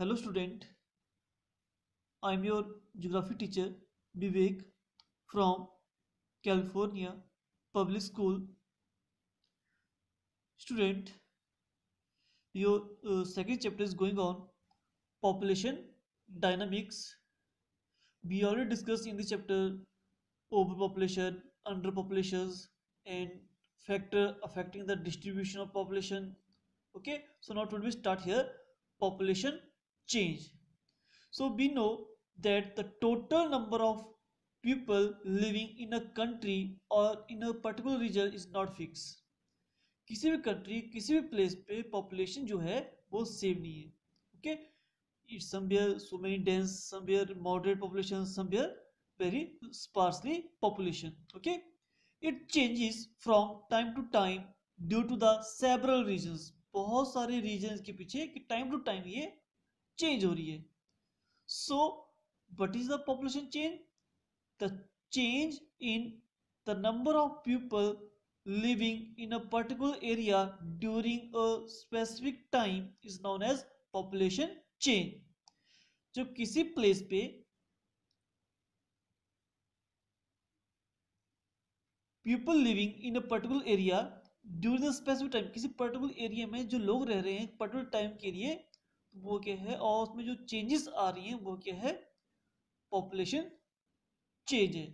Hello student, I am your geography teacher Vivek from California Public School. Student, your second chapter is going on population dynamics. We already discussed in this chapter overpopulation, underpopulations and factor affecting the distribution of population. Okay, so now today we start here population change. So we know that the total number of people living in a country or in a particular region is not fixed. किसी भी country, किसी भी place पे population जो है वो same नहीं है. Okay, it's somewhere so many dense, somewhere moderate population, somewhere very sparsely population. Okay, it changes from time to time due to the several reasons. बहुत सारे reasons के पीछे कि time to time ये change हो रही है. So, what is the population change? The change in the number of people living in a particular area during a specific time is known as population change. जब किसी place पे people living in a particular area during a specific time, किसी particular area में जो लोग रह रहे हैं particular time के लिए, वो क्या है, और उसमें जो changes आ रही हैं वो क्या है, population change है.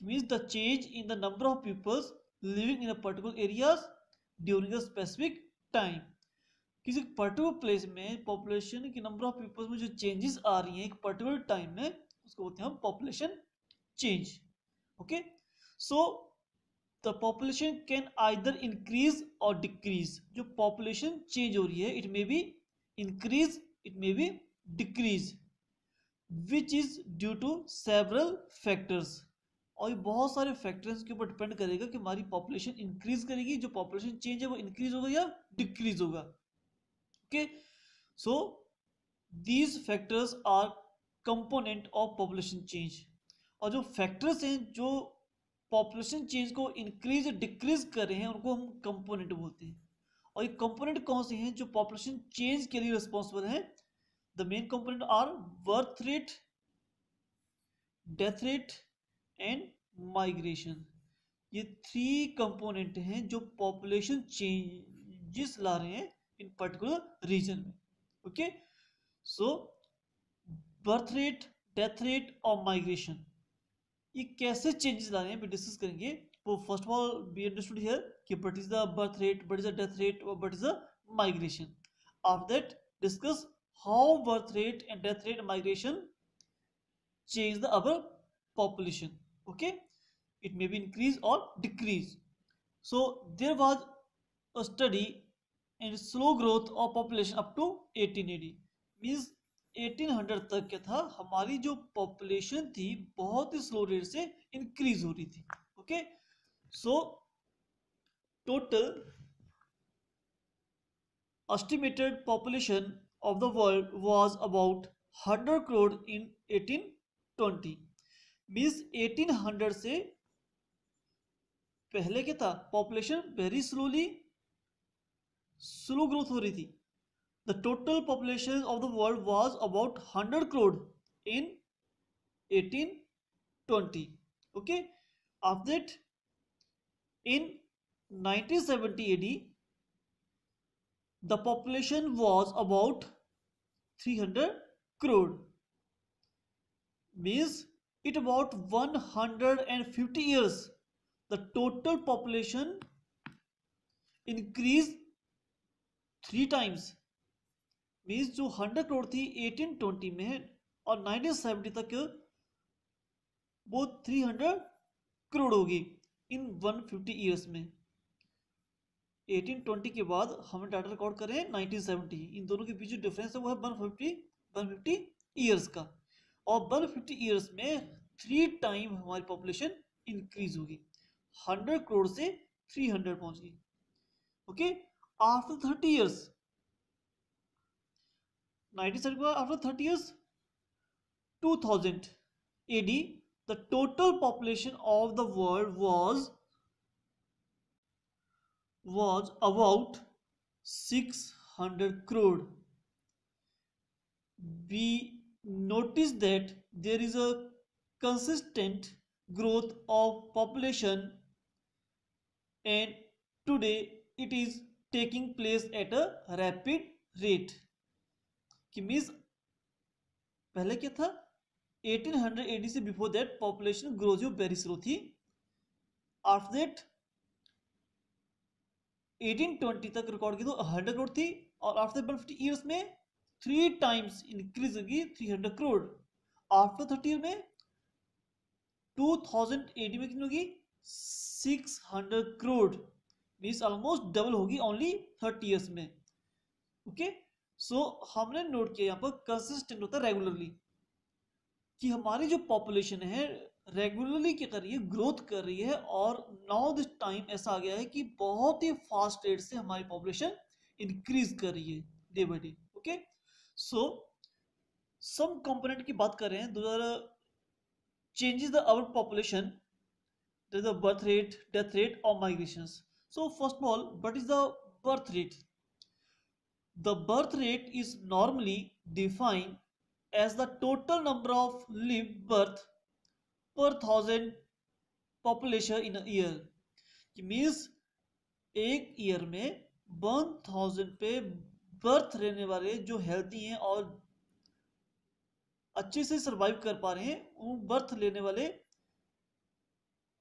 Means the change in the number of peoples living in a particular areas during a specific time. किसी particular place में population की number of peoples में जो changes आ रही हैं एक particular time में, उसको बोलते हैं हम population change. Okay, so the population can either increase or decrease. जो population change हो रही है it may be increase, it may be decrease, which is due to several factors. और ये बहुत सारे फैक्टर्स के ऊपर डिपेंड करेगा कि हमारी पॉपुलेशन इंक्रीज करेगी, जो पॉपुलेशन चेंज है वो इंक्रीज होगा या डिक्रीज होगा. Okay, so these factors R component of population change. और जो फैक्टर्स हैं जो पॉपुलेशन चेंज को इंक्रीज डिक्रीज कर रहे हैं उनको हम कंपोनेंट बोलते हैं. और ये कंपोनेंट कौन से हैं जो पॉपुलेशन चेंज के लिए रिस्पॉन्सिबल हैं? The main component are birth rate, death rate and migration. ये 3 कंपोनेंट हैं जो पॉपुलेशन चेंजेस ला रहे हैं इन पर्टिकुलर रीजन में. ओके, सो बर्थ रेट, डेथ रेट और माइग्रेशन ये कैसे चेंजेस ला रहे हैं भी डिस्कस करेंगे. वो first of all be understood here कि what is the birth rate, what is the death rate और what is the migration. After that discuss how birth rate and death rate migration change the our population. Okay, it may be increase or decrease. So there was a study in slow growth of population up to 18 AD. means 1800 तक क्या था, हमारी जो population थी बहुत ही slow rate से increase हो रही थी. Okay, so total estimated population of the world was about 100 crore in 1820. Means 1800 से पहले क्या था, पॉपुलेशन वेरी स्लो ग्रोथ हो रही थी. The total population of the world was about 100 crore in 1820. Okay, after that in 1970 AD the population was about 300 crore. Means it about 150 years the total population increased 3 times. means जो 100 करोड़ थी 1820 में और 1970 तक वो 300 करोड़ होगी इन 150 years में. 1820 के बाद हम डाटा रिकॉर्ड करें 1970, इन दोनों के बीच जो डिफरेंस है वो है 150 years का. और 150 years में 3 टाइम हमारी पॉपुलेशन इंक्रीज होगी, 100 करोड़ से 300 पहुंच गई. Okay, after 30 years 1970 after 30 years 2000 AD the total population of the world was about 600 crore. we notice that there is a consistent growth of population, and today it is taking place at a rapid rate. कि means पहले क्या था, 1800 AD से before that population growth very slow थी. After that 1820 तक record की तो 100 करोड़ थी, और आफ्टर 150 ईयर्स में 3 टाइम्स इंक्रीज होगी 300 करोड़. आफ्टर 30 ईयर में 2000 AD में कितनी होगी 600 करोड़. मीन्स ऑलमोस्ट डबल होगी ओनली 30 ईयर्स में. ओके, सो हमने नोट किया यहाँ पर कंसिस्टेंट होता है रेगुलरली, कि हमारी जो पॉपुलेशन है रेगुलरली क्या कर रही है, ग्रोथ कर रही है. और नाउ दिस टाइम ऐसा आ गया है कि बहुत ही फास्ट रेट से हमारी पॉपुलेशन इंक्रीज कर रही है day by day. Okay, so some component की बात कर रहे हैं. Do changes the our population, the birth rate, death rate और migrations. So first of all, what is the birth rate? The birth rate is normally defined as the total number of live birth per 1000 population in a year. It means एक year में 1000 पे birth रहने वाले जो healthy हैं और अच्छे से सरवाइव कर पा रहे हैं, वो बर्थ लेने वाले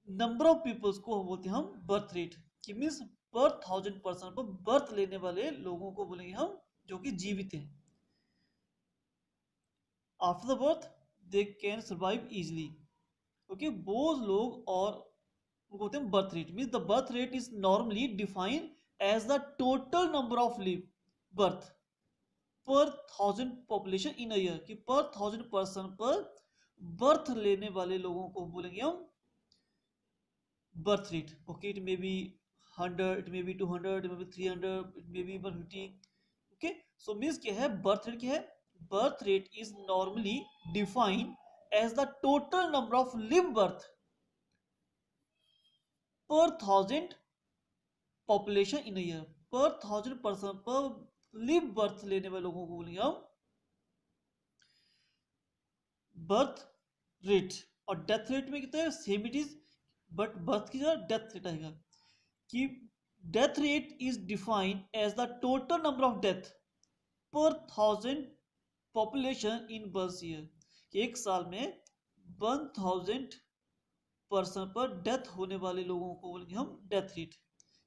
नंबर ऑफ पीपल्स को बोलते हैं हम बर्थ रेट. कि मीन्स पर 1000 पर्सन पर बर्थ लेने वाले लोगों को बोलेंगे हम जो कि जीवित हैं. After the birth they can survive easily. Okay, वो लोग और बोलते हैं birth rate. Means the birth rate is normally defined as the total number of live birth per 1000 population in a year. कि पर 1000 पर्सन पर बर्थ लेने वाले लोगों को बोलेंगे हम birth rate. Okay, it may B 100, it may be 200, it may be 300, it may be 150. Okay, so means क्या है, birth rate क्या है, birth rate is normally defined as the total number of live birth per 1000 population in a year. per 1000 person पर live birth लेने वाले लोगों को बोलेंगे हम birth rate. और death rate में कितना है, same it is, but birth की जगह डेथ रेट आएगा. कि death rate is defined as the total number of death per 1000 population in 1 year. एक साल में 1000 पर्सन पर डेथ होने वाले लोगों को बोलेंगे हम डेथ रेट.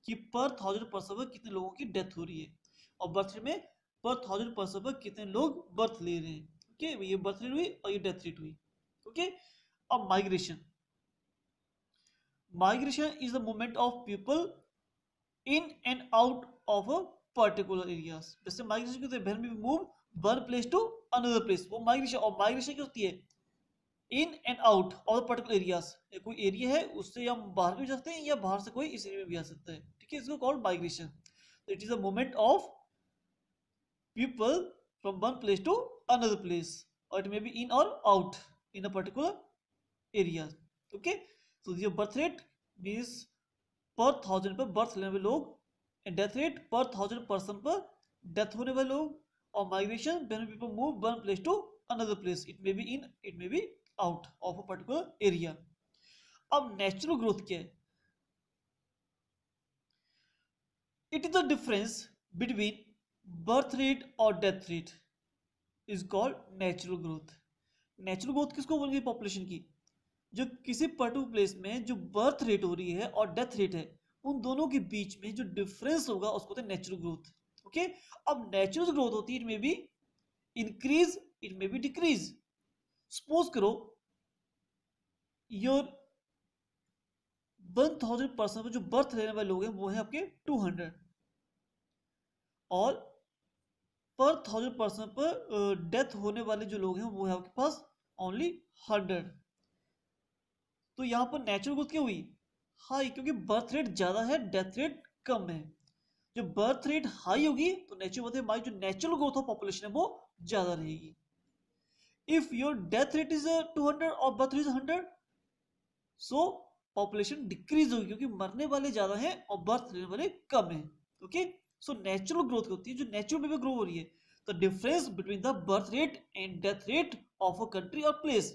कि पर 1000 पर्सन पर कितने लोगों की डेथ हो रही है, और बर्थ रेट में पर 1000 पर्सन पर कितने लोग बर्थ ले रहे हैं. ओके, ये बर्थ रेट हुई और ये डेथ रेट हुई. ओके, अब migration. Migration is the movement of people in and out of a particular areas. जैसे माइग्रेशन क्या होता है, when we move one place to another place, वो माइग्रेशन. और माइग्रेशन क्या होती है, in and out of the particular areas. कोई एरिया है उससे हम बाहर भी जा सकते हैं या बाहर से कोई इस एरिया में भी आ सकता है. ठीक है, इसको called migration. It is a movement of people from one place to another place, और इट मे बी इन और out in a particular area. Okay, तो ये बर्थ रेट मीन्स पर 1000 पर बर्थ लेने वाले लोग, एंड डेथ रेट पर 1000 पर्सन पर डेथ होने वाले लोग, और migration when people move one place to another place. It may be in, it may be out of a particular area. अब नेचुरल ग्रोथ क्या है, it is the difference between birth rate और death rate is called natural growth. Natural growth किसको बोलेंगे, population की. जो किसी particular place में जो बर्थ रेट हो रही है और डेथ रेट है, उन दोनों के बीच में जो डिफरेंस होगा उसको होता है नेचुरल ग्रोथ. ओके, अब नेचुरल ग्रोथ होती है, it may be increase, it may be decrease. Suppose करो योर 1000 पर्सन पर जो बर्थ लेने वाले लोग हैं वो है आपके 200, और पर 1000 पर्सन पर डेथ होने वाले जो लोग हैं वो है आपके पास ओनली 100. तो यहां पर नेचुरल ग्रोथ क्या हुई, हाई, क्योंकि बर्थ रेट ज्यादा है, डेथ रेट कम है. जो बर्थ रेट हाई होगी तो नेचुरल हमारी जो नेचुरल ग्रोथ ऑफ पॉपुलेशन है वो ज्यादा रहेगी. If your death rate is 200 और birth rate is 100, so population decrease होगी, क्योंकि मरने वाले ज्यादा हैं और बर्थ लेने वाले कम है. ओके, सो नेचुरल ग्रोथ होती है, जो नेचुरल वे में ग्रो हो रही है. The difference between the birth rate and death rate of a country और प्लेस।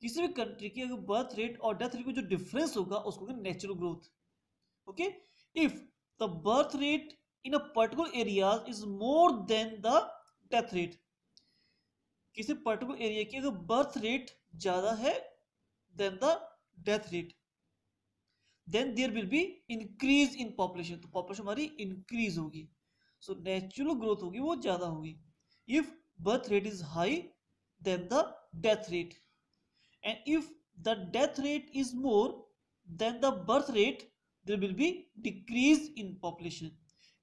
किसी भी कंट्री की अगर बर्थ रेट और डेथ रेट में जो डिफरेंस होगा उसको natural growth. Okay, if the birth rate in a particular area is more than the death rate, किसी पर्टिकुलर एरिया की अगर बर्थ रेट ज्यादा है then the death rate, then there will be increase in population, तो population हमारी increase होगी, so natural growth होगी वो ज्यादा होगी। If birth rate is high then the death rate, and if the death rate is more than the birth rate, there will be decrease in population.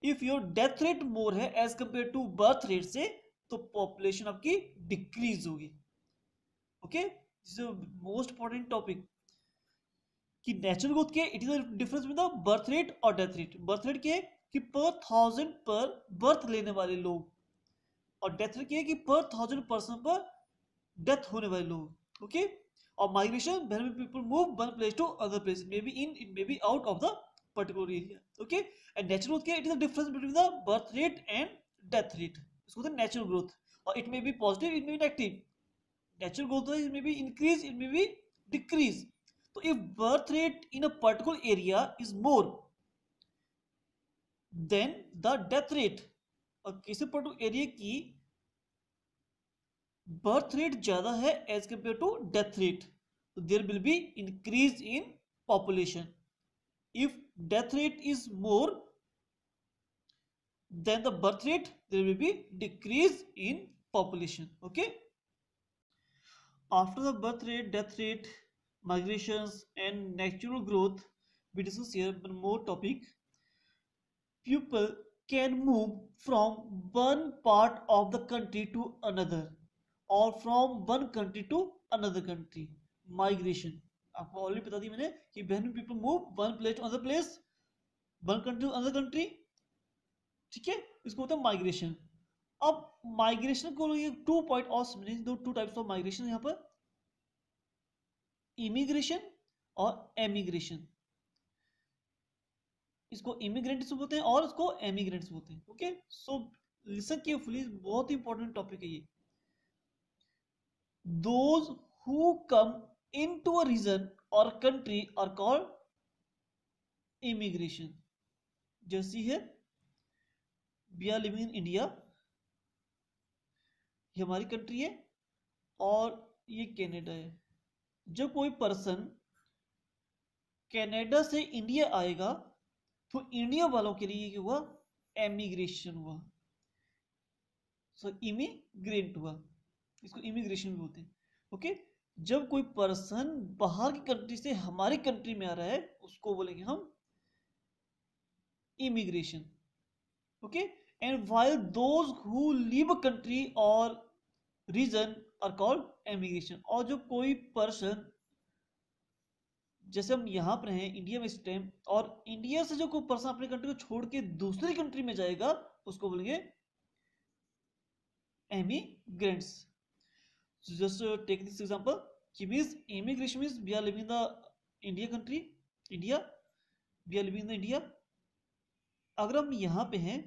if your death rate more है as compared to birth rate से, तो population आपकी decrease होगी। okay, this is a most important topic कि natural growth के it is the difference between the birth rate और death rate. Birth rate क्या है कि पर 1000 पर बर्थ लेने वाले लोग, और डेथ रेट क्या है कि पर 1000 पर्सन पर डेथ होने वाले लोग। ओके, और migration when people move one place to other place, it may be in, it may be out of the particular area। okay, and natural growth क्या है, it is the difference between the birth rate and death rate, इसको बोलते हैं natural growth, और it may be positive, it may be negative। natural growth it may be increase, it may be decrease। तो if birth rate in a particular area is more than the death rate, और किसी particular area की birth rate ज्यादा है as compare to death rate, तो there will be increase in population. If death rate is more than the birth rate, there will be decrease in population. Okay, after the birth rate, death rate, migrations and natural growth, we discuss here one more topic. People can move from one part of the country to another or from one country to another country। migration आपको already बता दी मैंने कि when people move one place to another place, one country to another country, ठीक है, इसको होता है migration. अब माइग्रेशन को ये 2 पॉइंट और समझें, दो 2 टाइप्स ऑफ माइग्रेशन यहाँ पर, इमिग्रेशन और एमिग्रेशन। इसको इमिग्रेंट्स बोलते हैं और इसको एमिग्रेंट्स बोलते हैं। ओके, सो लिसन केयरफुली, बहुत ही इंपॉर्टेंट टॉपिक है ये। Those who come into a region और कंट्री आर कॉल्ड इमिग्रेशन। जैसी है we are living in India, ये हमारी कंट्री है और ये कनाडा है। जब कोई पर्सन कनाडा से इंडिया आएगा तो इंडिया वालों के लिए क्या हुआ, एमिग्रेशन हुआ, सो इमिग्रेंट हुआ, इसको इमिग्रेशन भी बोलते हैं। ओके, जब कोई पर्सन बाहर की कंट्री से हमारी कंट्री में आ रहा है उसको बोलेंगे हम immigration. Okay, and while those who leave a country और रीजन आर कॉल्ड एमिग्रेशन। और जो कोई पर्सन, जैसे हम यहाँ पर हैं इंडिया में इस टाइम, और इंडिया से जो कोई पर्सन अपनी कंट्री को छोड़ के दूसरी कंट्री में जाएगा उसको बोलेंगे emigrants. Just take this example कि means immigration means we are living in the India country, India, we are living in the India. अगर हम यहाँ पे हैं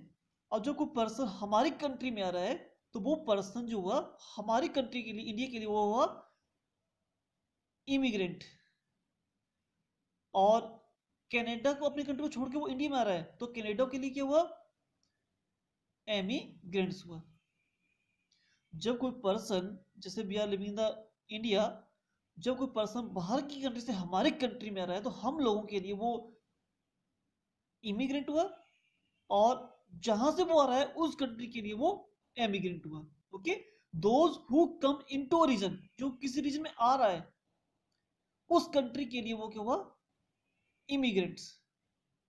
और जो कोई पर्सन हमारी कंट्री में आ रहा है तो वो पर्सन जो हुआ हमारी कंट्री के लिए, इंडिया के लिए, वो हुआ इमिग्रेंट। और कनाडा को, अपनी कंट्री को छोड़ के वो इंडिया में आ रहा है तो कनाडा के लिए क्या हुआ, एमिग्रेंट्स हुआ। जब कोई पर्सन, जैसे we are living the India, जब कोई पर्सन बाहर की कंट्री से हमारी कंट्री में आ रहा है तो हम लोगों के लिए वो इमिग्रेंट हुआ, और जहां से वो आ रहा है उस कंट्री के लिए वो एमिग्रेंट हुआ। Okay, those who come into a region, जो किसी रीजन में आ रहा है उस कंट्री के लिए वो क्या हुआ, इमिग्रेंट्स।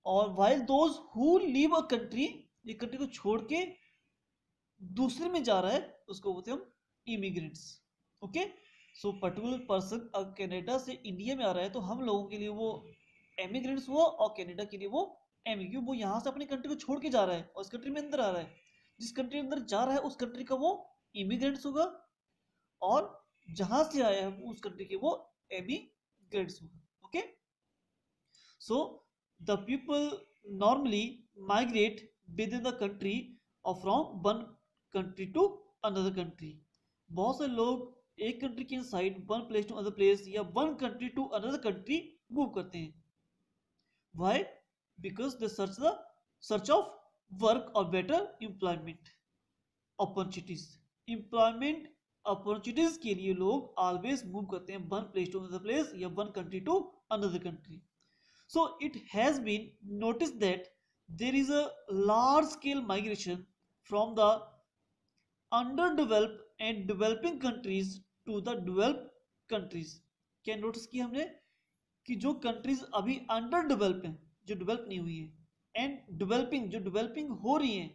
और while those who leave a country, ये कंट्री को छोड़ के दूसरे में जा रहा है उसको बोलते हैं हम immigrants. Okay, so particular person Canada से इंडिया में आ रहा है तो हम लोगों के लिए वो एमिग्रेंट्स हुआ, और कनाडा के लिए वो एमिग्रेंट, वो यहाँ से अपनी कंट्री को छोड़ के जा रहा है और उस कंट्री में अंदर आ रहा है, जिस कंट्री में अंदर जा रहा है उस कंट्री का वो इमिग्रेंट्स होगा, और जहां से आया है उस कंट्री के वो एमिग्रेंट्स होगा। Okay, so the people normally migrate within the country or from one country to another country. बहुत से लोग एक कंट्री के inside one place to another place या one country to another country move करते हैं। Why? Because they search of work और better employment opportunities. Employment opportunities के लिए लोग ऑलवेज मूव करते हैं one place to another place या one country to another country. So it has been noticed that there is a large scale migration from the underdeveloped and developing countries to the developed countries। क्या notice किया हमने कि जो countries अभी under develop हैं, जो develop नहीं हुई है, एंड डेवलपिंग, जो डेवलपिंग हो रही हैं,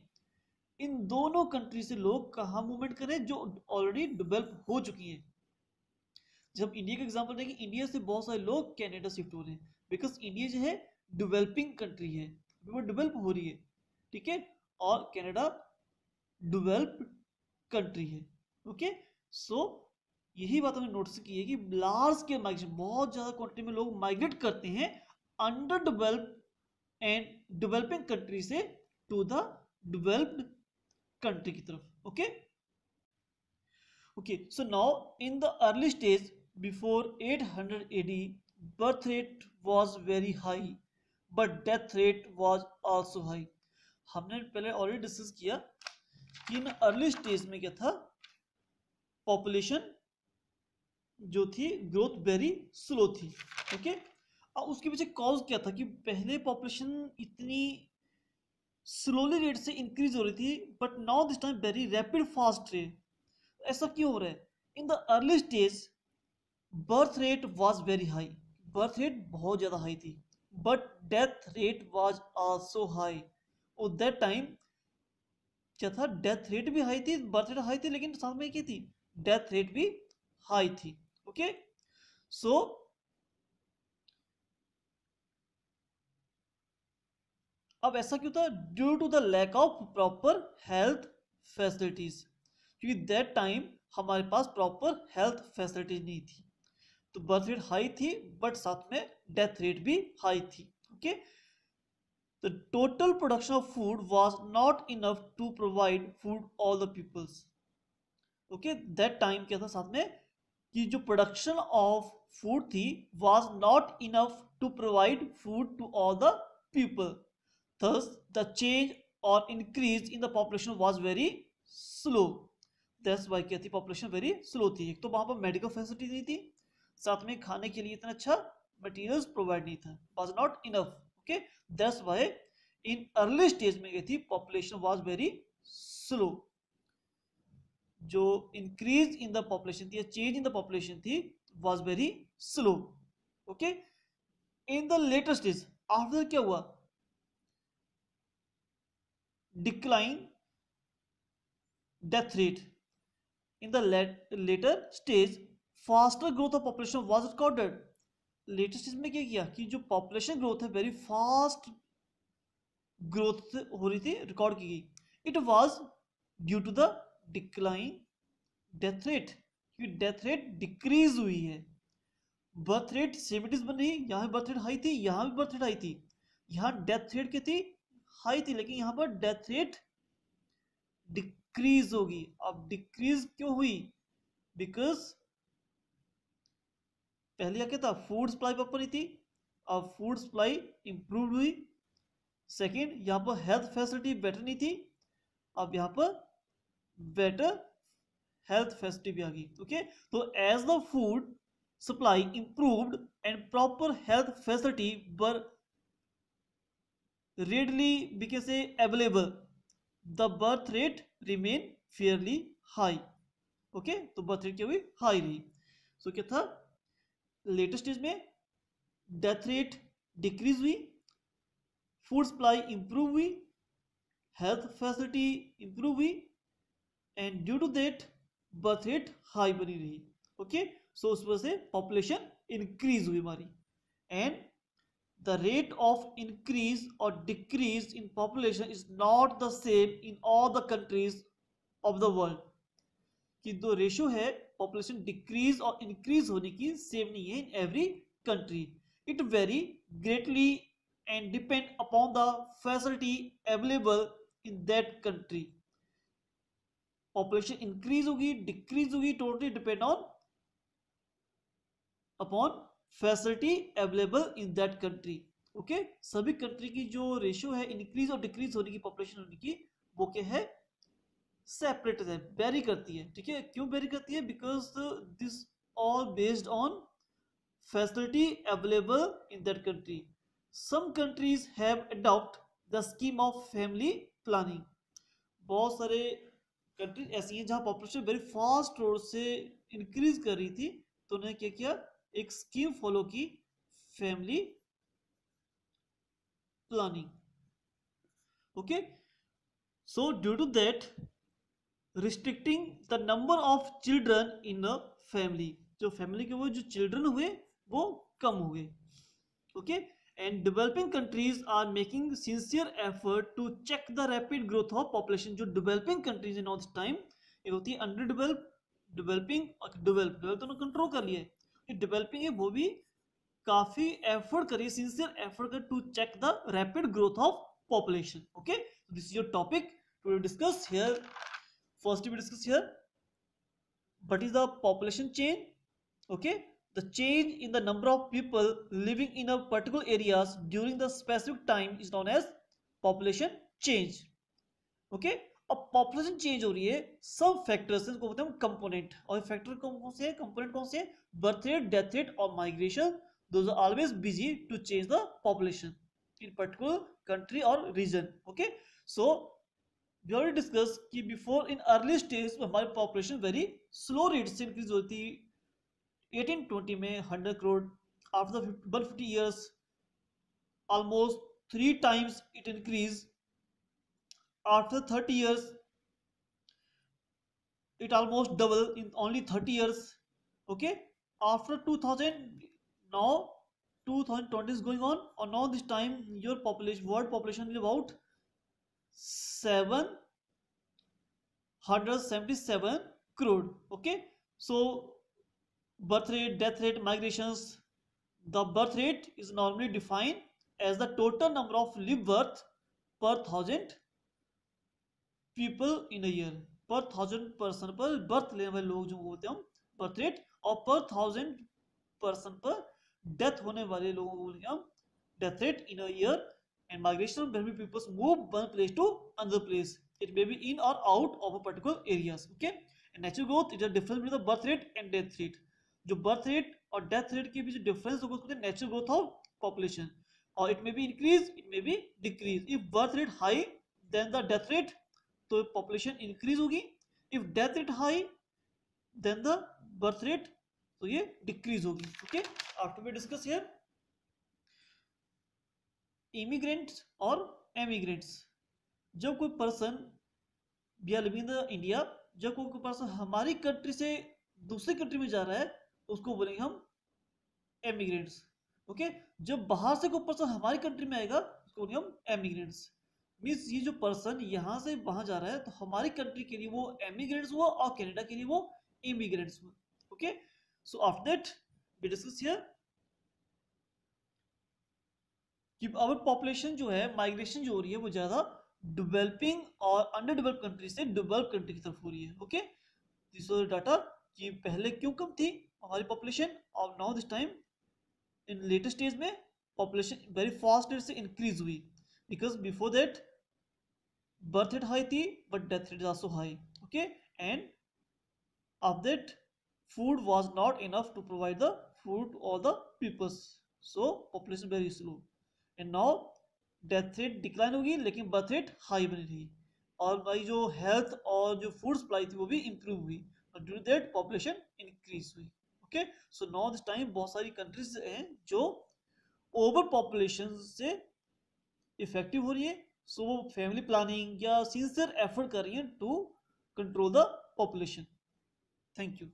इन दोनों कंट्री से लोग कहाँ मूवमेंट करें? जो ऑलरेडी डेवलप हो चुकी हैं। जब इंडिया का एग्जांपल देखें, इंडिया से बहुत सारे लोग कनाडा शिफ्ट हो रहे हैं बिकॉज इंडिया जो है डेवलपिंग कंट्री है, वो डेवलप हो रही है, ठीक है, और कनाडा डेवलप्ड कंट्री है। ओके, सो यही बात हमने नोटिस की है कि लार्ज स्केल माइग्रेशन, बहुत ज्यादा क्वांटिटी में लोग माइग्रेट करते हैं under developed and developing country से टू द डेवलप्ड कंट्री की तरफ। Okay okay, so now in the early stage before 800 AD, birth rate was very high but death rate was also high। हमने पहले already discuss किया कि इन early stage में क्या था, पॉपुलेशन जो थी ग्रोथ वेरी स्लो थी। ओके, और उसके पीछे कॉज क्या था कि पहले पॉपुलेशन इतनी स्लोली रेट से इंक्रीज हो रही थी, but now this time very rapid fast rate. ऐसा क्यों हो रहा है? In the early stage birth rate was very high, birth rate बहुत ज्यादा हाई थी, but death rate was also high. और दैट टाइम क्या था, डेथ रेट भी हाई थी, बर्थ रेट हाई थी, लेकिन साथ में क्या थी, डेथ रेट भी हाई थी। ओके, सो अब ऐसा क्यों था? Due to the lack of proper health facilities, क्योंकि दैट टाइम हमारे पास प्रॉपर हेल्थ फैसिलिटीज नहीं थी, तो बर्थ रेट हाई थी बट साथ में डेथ रेट भी हाई थी। Okay, the total production of food was not enough to provide food all the peoples. Okay, that time क्या था साथ में कि जो प्रोडक्शन ऑफ फूड थी was not enough to provide food to all the people, thus the change or increase in the population was very slow। That's why क्या थी, population very slow थी। एक तो वहां पर मेडिकल फैसिलिटी नहीं थी, साथ में खाने के लिए इतना अच्छा मटेरियल्स प्रोवाइड नहीं था, was not enough. Okay, that's why in early stage में गई थी पॉपुलेशन वाज वेरी स्लो। जो इंक्रीज इन द पॉपुलेशन थी या चेंज इन द पॉपुलेशन थी was very slow. Okay, in the later stage after क्या हुआ, decline death rate. In the later stage faster growth of population was recorded. Latest stage में क्या किया कि जो पॉपुलेशन ग्रोथ है वेरी फास्ट ग्रोथ हो रही थी, रिकॉर्ड की गई। It was due to the decline death rate, क्योंकि डेथ रेट डिक्रीज हुई है। बर्थ रेट सेवेंटीज बन रही, यहाँ बर्थ रेट हाई थी, यहाँ भी बर्थ रेट हाई थी, यहाँ डेथ रेट क्या थी, हाई थी, लेकिन यहाँ पर डेथ रेट डिक्रीज होगी। अब डिक्रीज क्यों हुई? बिकॉज पहले क्या था, फूड सप्लाई प्रॉपर नहीं थी, अब फूड सप्लाई इंप्रूव हुई। सेकंड, यहाँ पर हेल्थ फैसिलिटी बेटर नहीं थी, अब यहाँ पर बेटर हेल्थ फैसिलिटी भी आ गई। ओके, तो as the food supply improved and proper health facility were readily became say available, the birth rate remain fairly high। Okay, तो बर्थ रेट क्या हुई, हाई रही। सो क्या था, लेटेस्ट स्टेज में डेथ रेट डिक्रीज हुई, food supply improve हुई, health facility improve हुई, and due to that birth rate high बनी रही। ओके, सो उस वजह से पॉपुलेशन इंक्रीज हुई हमारी। And the rate of increase or decrease in population is not the same in all the countries of the world। कि जो रेशियो है पॉपुलेशन डिक्रीज और इंक्रीज होने की सेम नहीं है in every country. It very greatly and depend upon the facility available in that country. Population increase होगी decrease होगी, totally depend on upon facility available in that country. Okay, सभी country की जो ratio है increase और decrease होने की, population होने की, वो क्या है, सेपरेट है, वेरी करती है। ठीक है, क्यों वेरी करती है? Because this all based on facility available in that country. Some countries have adopt the scheme of family planning. बहुत सारे कंट्री ऐसी हैं जहां पॉपुलेशन वेरी फास्ट रोड से इंक्रीज कर रही थी, तो उन्होंने क्या किया, एक स्कीम फॉलो की, family planning. Okay, so due to that restricting the number of children in a family, जो फैमिली के वो जो चिल्ड्रन हुए वो कम हो गए। Okay, and developing countries are making sincere effort to check the rapid growth of population. जो developing countries in all this time, एक होती है अंडर डेवलप, डेवलपिंग और डेवलप तो कंट्रोल कर लिया है, जो डेवलपिंग है वो भी काफी एफर्ट करिए, सिंसियर एफर्ट कर to check the rapid growth of population. Okay, this is your topic to discuss here. First we discuss here what is the population change. Okay, the change in the number of people living in a particular areas during the specific time is known as population change. Okay, अब population change हो रही है, सब factors को बोलते हैं हम component, और फैक्टर कौन से, कंपोनेंट कौन से, बर्थ रेट, डेथ रेट और migration, those are always busy to change the population in particular country और region. Okay, so we already discussed कि बिफोर इन अर्ली स्टेज में हमारी पॉपुलेशन वेरी स्लो रेट से increase होती, 1820 में 100 crore, after 150 years almost 3 times it increase, after 30 years it almost double in only 30 years. Okay, after 2000, now 2020 is going on, or now this time your population, world population is about 777 crore. Okay, so birth rate, death rate, migrations. The birth rate is normally defined as the total number of live birth per 1000 people in a year. Per 1000 person पर birth लेने वाले लोग जो बोलते हैं हम birth rate, और per 1000 person पर death होने वाले लोगों को बोलेंगे हम death rate in a year. And migration, when people move one place to another place, it may be in or out of a particular areas. Okay, and natural growth is a difference between the birth rate and death rate. जो birth rate और death rate के बीच difference होगा उसको natural growth of population, or it may be increase, it may be decrease. If birth rate high then the death rate, तो population increase होगी, if death rate high then the birth rate, तो ये decrease होगी. Okay, after we discuss here immigrants और emigrants. जब कोई person we are living in India, जब कोई पर्सन हमारी कंट्री से दूसरी कंट्री में जा रहा है उसको बोलेंगे हम एमिग्रेंट्स। ओके, जब बाहर से कोई पर्सन हमारी कंट्री में आएगा उसको बोलेंगे हम एमिग्रेंट्स। मीन्स ये जो पर्सन यहाँ से वहां जा रहा है तो हमारी कंट्री के लिए वो एमिग्रेंट्स हुआ और कनाडा के लिए वो इमिग्रेंट्स हुआ। Okay, so after that we discuss here कि अवर पॉपुलेशन जो है, माइग्रेशन जो हो रही है वो ज्यादा डेवलपिंग और अंडर डेवलप कंट्री से डेवलप कंट्री की तरफ हो रही है। ओके, दिस वाज डाटा कि पहले क्यों कम थी हमारी पॉपुलेशन, और now this time in latest stage में पॉपुलेशन वेरी फास्ट रेट से इंक्रीज हुई, because before that birth rate high थी but death rate is also high. Okay, and after that food was not enough to provide the food to all the peoples, so population very slow, and now death rate decline होगी लेकिन birth rate high बनी रही, और भाई जो health और जो food supply थी वो भी इंप्रूव हुई, और due to that population increase हुई। Okay, so now this time बहुत सारी कंट्रीज हैं जो ओवर पॉपुलेशन से इफेक्टिव हो रही है, सो वो फैमिली प्लानिंग या सिंसियर एफर्ट कर रही है to control the population. Thank you.